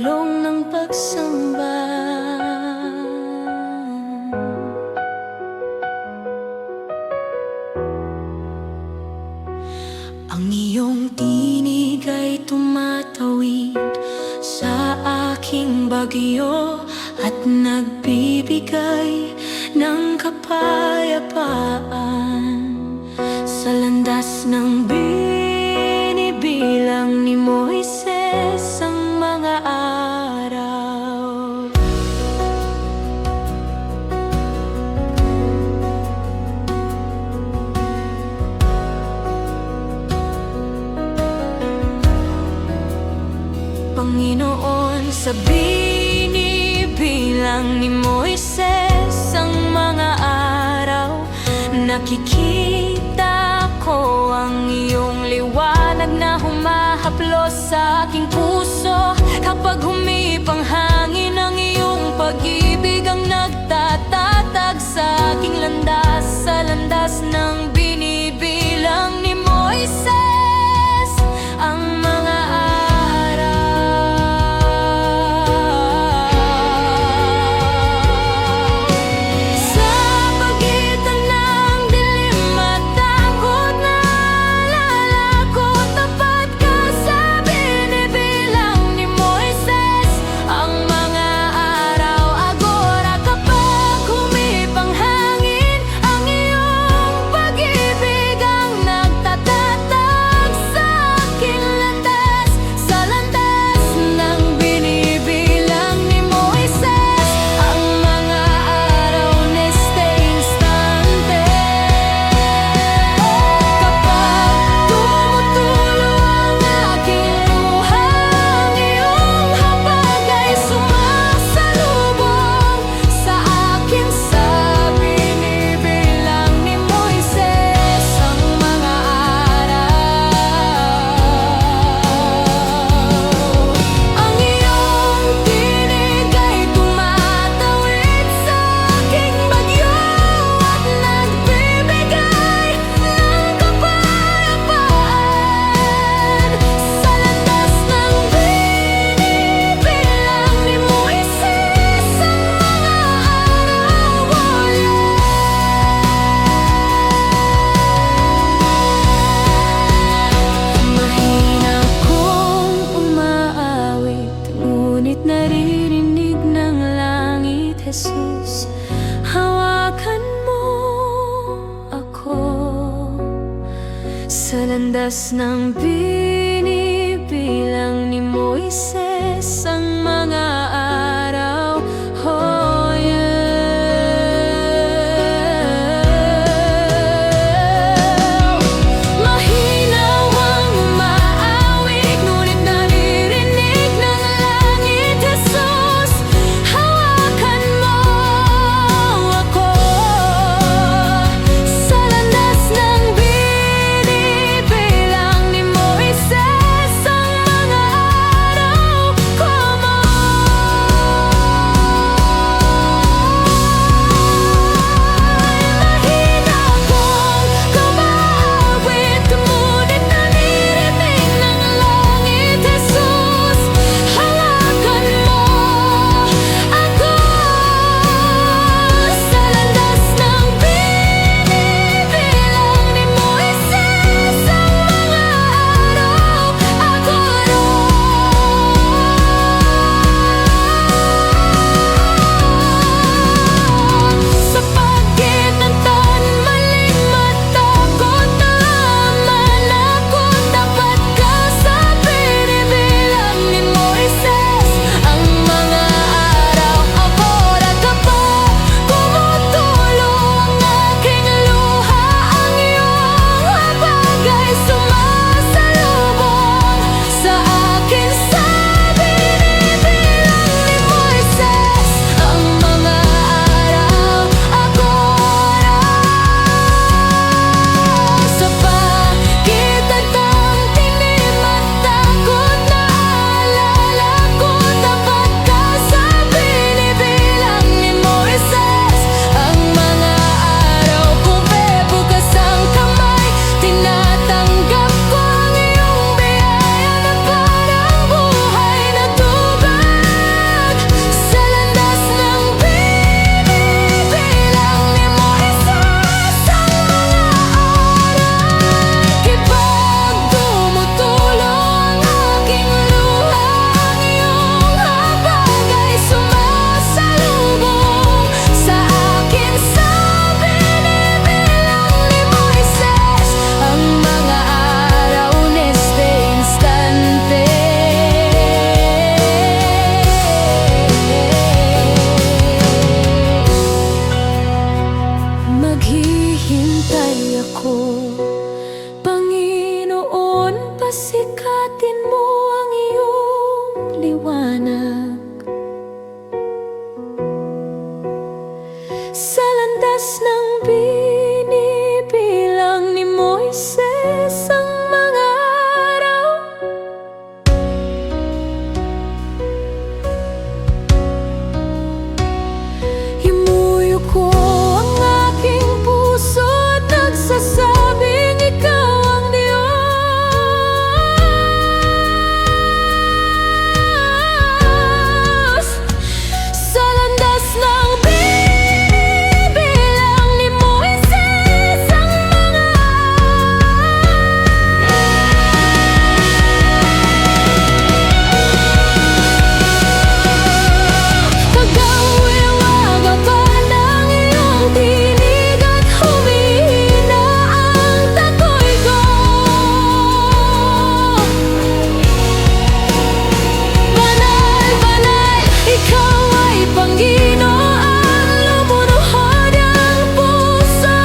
bulong ng pagsamba. Ang iyong tinig ay tumatawid sa aking bagyo at nagbibigay ng kapayapaan sa landas ng binibilang ni Moises ang mga araw. Panginoon, sa binibilang ni Moises ang mga araw, nakikita ko ang iyong liwanag na humahaplos sa aking puso. Kapag humipang hangin, ang iyong pag-ibig ang nagtatatag sa aking landas, sa landas ng binibilang ni Moises ang mga naririnig ng langit, Jesus. Hawakan mo ako sa landas ng binibilang ni Moises ang mga araw. Oh yeah. Mahinaw ang umaawit, ngunit naririnig ng langit, Jesus. Hawakan mo ako sa landas ng binibilang ni Moises ang mga araw ko. mo ang iyong liwanag sa landas ng binibilang ni Moises ang mga araw. Imuyo ko ang aking puso at nagsasabing ikaw ang Diyos sa landas ng binibilang ni Moises ang mga pag-awiwaga pa ng iyong tinig at humihina ang takoy ko. Banal, banal, ikaw ay Panginoon, lumunuhod ang puso.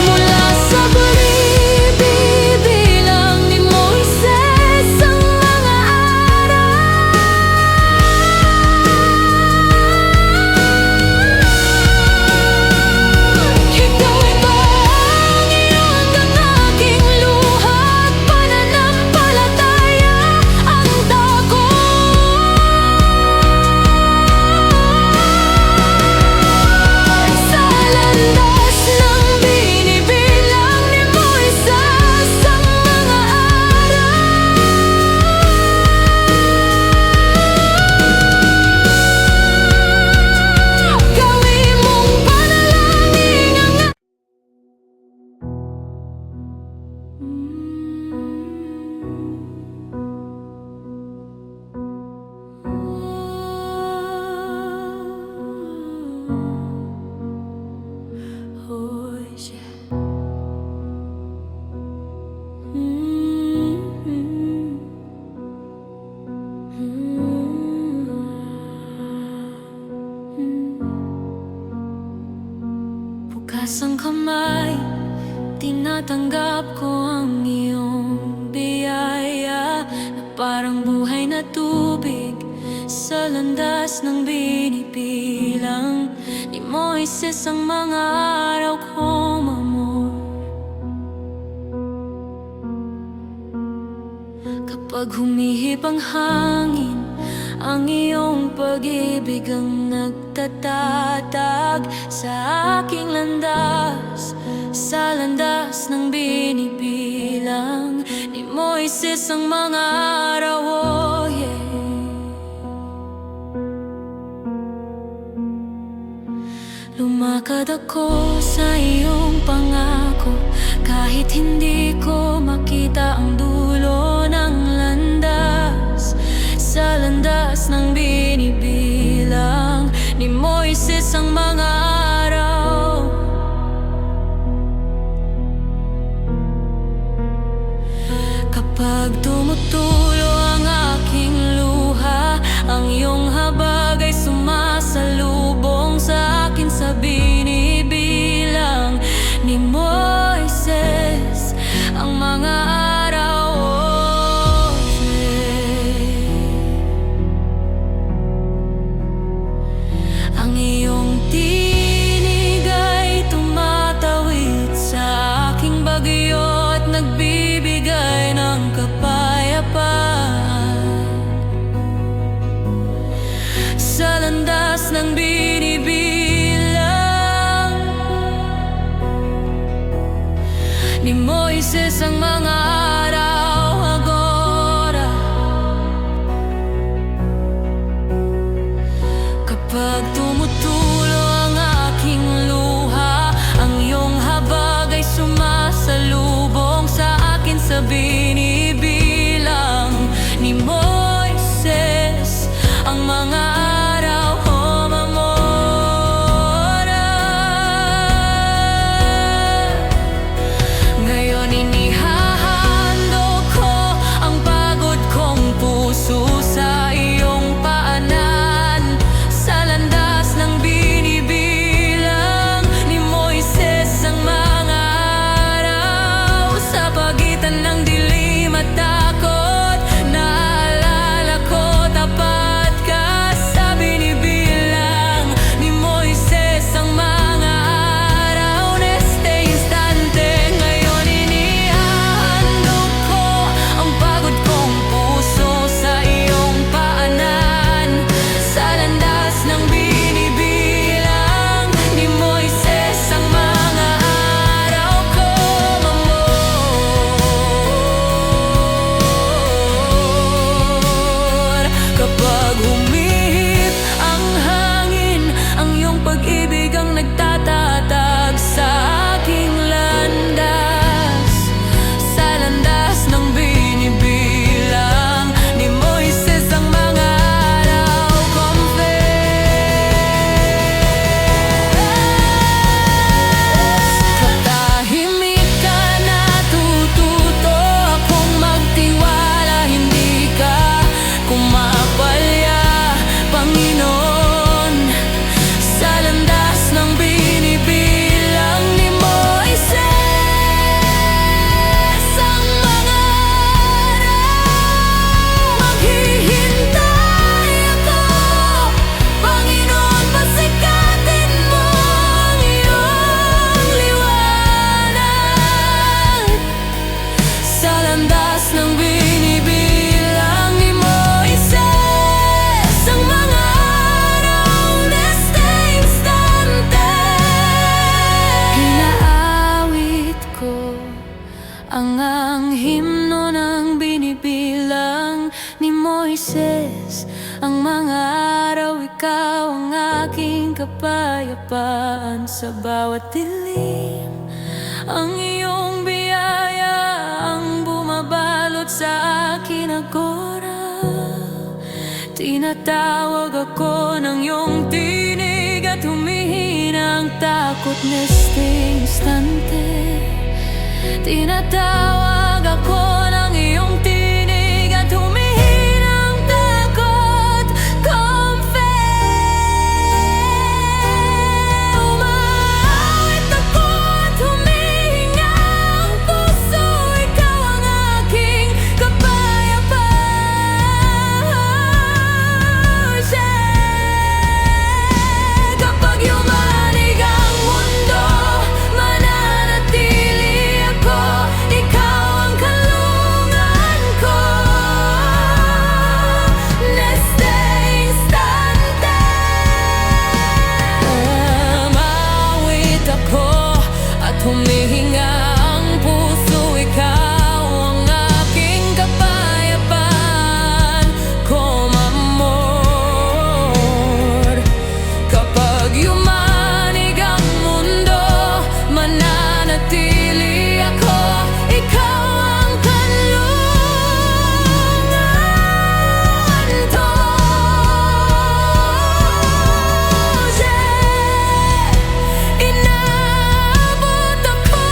Mula sa binibilang ni Moises ang mga araw. Ikaw ba ang iyong aking luha at pananampalataya ang dako? Sa landas ng binibilang ni Moises ang mga araw. Gawin mong panalangin ang bukas ang kamay, tinatanggap ko ang iyong biyaya na parang buhay na tubig sa landas ng binibilang ni Moises ang mga araw kong amor. Kapag humihip ang hangin, ang iyong pag-ibig ang nagtatatag sa aking landas, sa landas ng binibilang ni Moises ang mga araw. Oh yeah. Lumakad ako sa iyong pangako kahit hindi ko makita ang dulo ng landas, sa landas ng binibilang ni Moises ang mga araw. Kapag tumutulo ang aking luha, ang iyong habag ay sumasalubong sa akin sa binibilang ni Moises ang mga araw. Oh, yeah. Ang iyong tinig ay tumatawid sa aking bagyo at nagbibigay ng kapayapaan sa landas ng binibilang ni Moises ang mga araw. Agora, kapag tumutulo ang aking luha, ang iyong habag ay sumasalubong sa akin sa binibilang ni Moises ang mga araw. Oh, mamora. Ngayon inihaha ang himno ng binibilang ni Moises. Ang mga araw, ikaw ang aking kapayapaan sa bawat dilim. Ang iyong biyaya ang bumabalot sa akin agora. Tinatawag ako ng iyong tinig at humihina ang takot neste instante. Tinatawag ako ng iyong tinig at humihina ang takot. Umaawit ako at humihinga ang puso. Ikaw ang aking kapayapaan. Kapag yumanig ang mundo, mananatili ako. Ikaw ang kalungan ko. Neste instante. Umawit ako at humihinga ang puso. Ikaw ang aking kapayapaan. Como amor. Kapag yumanig ang mundo, mananatili ako. Ikaw ang kanlungan ko. Inaabot ako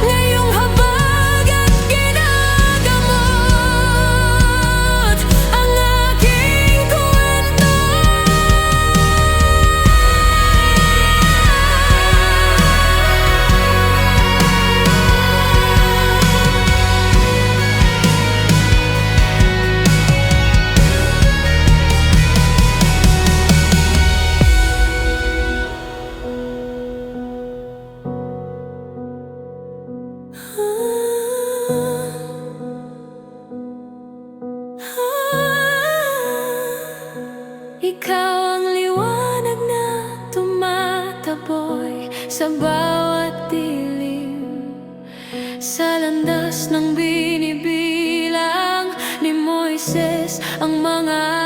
ngayong habag at ginagamot ang aking kwento. Ikaw ang liwanag na tumataboy sa bawat dilim. Sa landas ng binibilang ni Moises, ang mga